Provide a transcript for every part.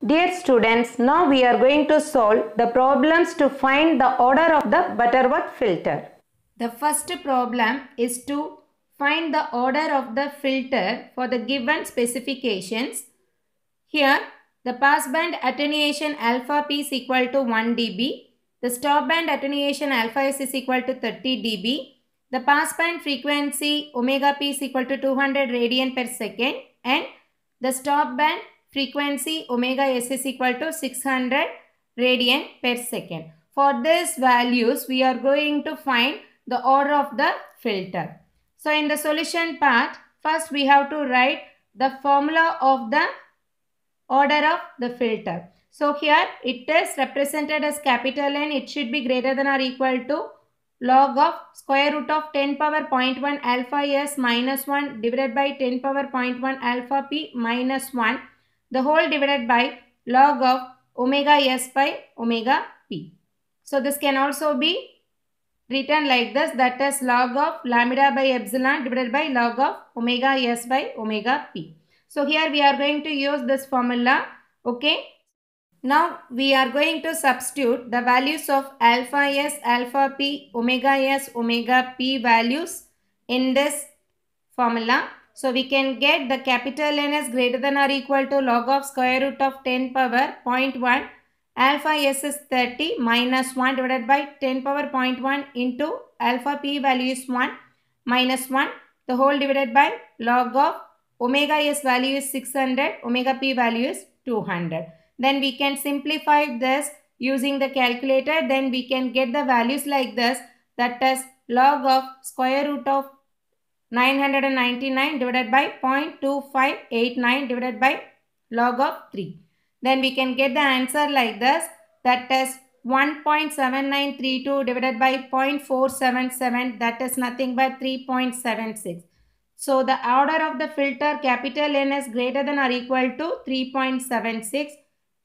Dear students, now we are going to solve the problems to find the order of the Butterworth filter. The first problem is to find the order of the filter for the given specifications. Here, the passband attenuation alpha p is equal to 1 dB. The stopband attenuation alpha s is equal to 30 dB. The passband frequency omega p is equal to 200 radian per second and the stopband frequency omega s is equal to 600 radian per second. For these values, we are going to find the order of the filter. So, in the solution part, first we have to write the formula of the order of the filter. So, here it is represented as capital N. It should be greater than or equal to log of square root of 10 power 0.1 alpha s minus 1 divided by 10 power 0.1 alpha p minus 1. The whole divided by log of omega s by omega p. So, this can also be written like this, that is log of lambda by epsilon divided by log of omega s by omega p. So, here we are going to use this formula, okay. Now, we are going to substitute the values of alpha s, alpha p, omega p values in this formula. So, we can get the capital N is greater than or equal to log of square root of 10 power 0.1 alpha s is 30 minus 1 divided by 10 power 0.1 into alpha p value is 1 minus 1, the whole divided by log of omega s value is 600, omega p value is 200. Then we can simplify this using the calculator. Then we can get the values like this, that is log of square root of 999 divided by 0.2589 divided by log of 3. Then we can get the answer like this, that is 1.7932 divided by 0.477, that is nothing but 3.76. So, the order of the filter capital N is greater than or equal to 3.76.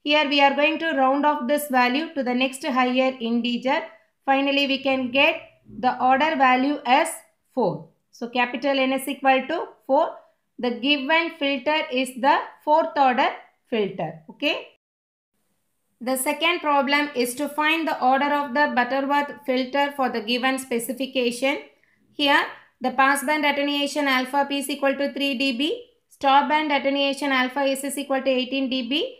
Here we are going to round off this value to the next higher integer. Finally, we can get the order value as 4. So, capital N is equal to 4. The given filter is the fourth order filter. Okay. The second problem is to find the order of the Butterworth filter for the given specification. Here, the passband attenuation alpha p is equal to 3 dB. Stopband attenuation alpha s is equal to 18 dB.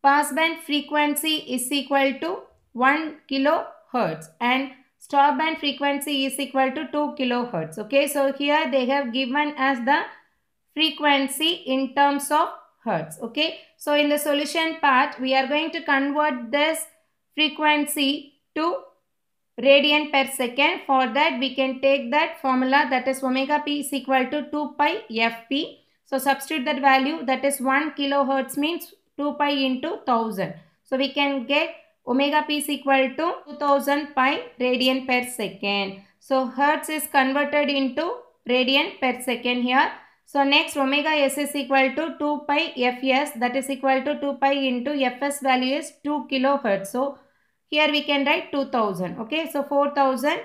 Passband frequency is equal to 1 kilohertz and stopband frequency is equal to 2 kilohertz. Okay, so here they have given us the frequency in terms of hertz. Okay, so in the solution part, we are going to convert this frequency to radian per second. For that, we can take that formula, that is omega p is equal to 2 pi fp. So, substitute that value, that is 1 kilohertz means 2 pi into 1000. So, we can get omega p is equal to 2000 pi radian per second. So, hertz is converted into radian per second here. So, next omega s is equal to 2 pi fs, that is equal to 2 pi into fs value is 2 kilohertz. So, here we can write 2000. Okay, so 4000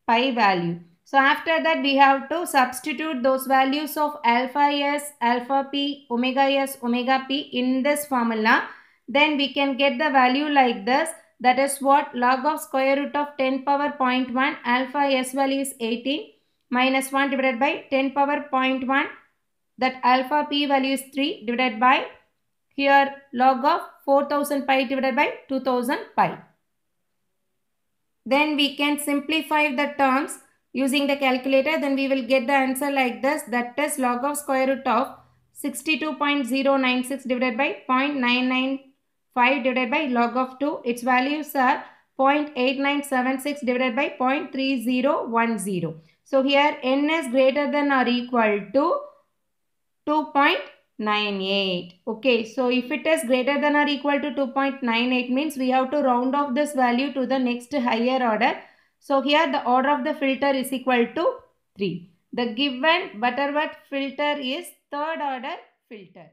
pi value. So, after that we have to substitute those values of alpha s, alpha p, omega p in this formula. Then we can get the value like this, that is what log of square root of 10 power 0.1 alpha s value is 18 minus 1 divided by 10 power 0.1, that alpha p value is 3 divided by here log of 4000 pi divided by 2000 pi. Then we can simplify the terms using the calculator. Then we will get the answer like this, that is log of square root of 62.096 divided by 0.995 divided by log of 2. Its values are 0.8976 divided by 0.3010. So, here n is greater than or equal to 2.98. Okay, so if it is greater than or equal to 2.98 means we have to round off this value to the next higher order. So, here the order of the filter is equal to 3. The given Butterworth filter is third order filter.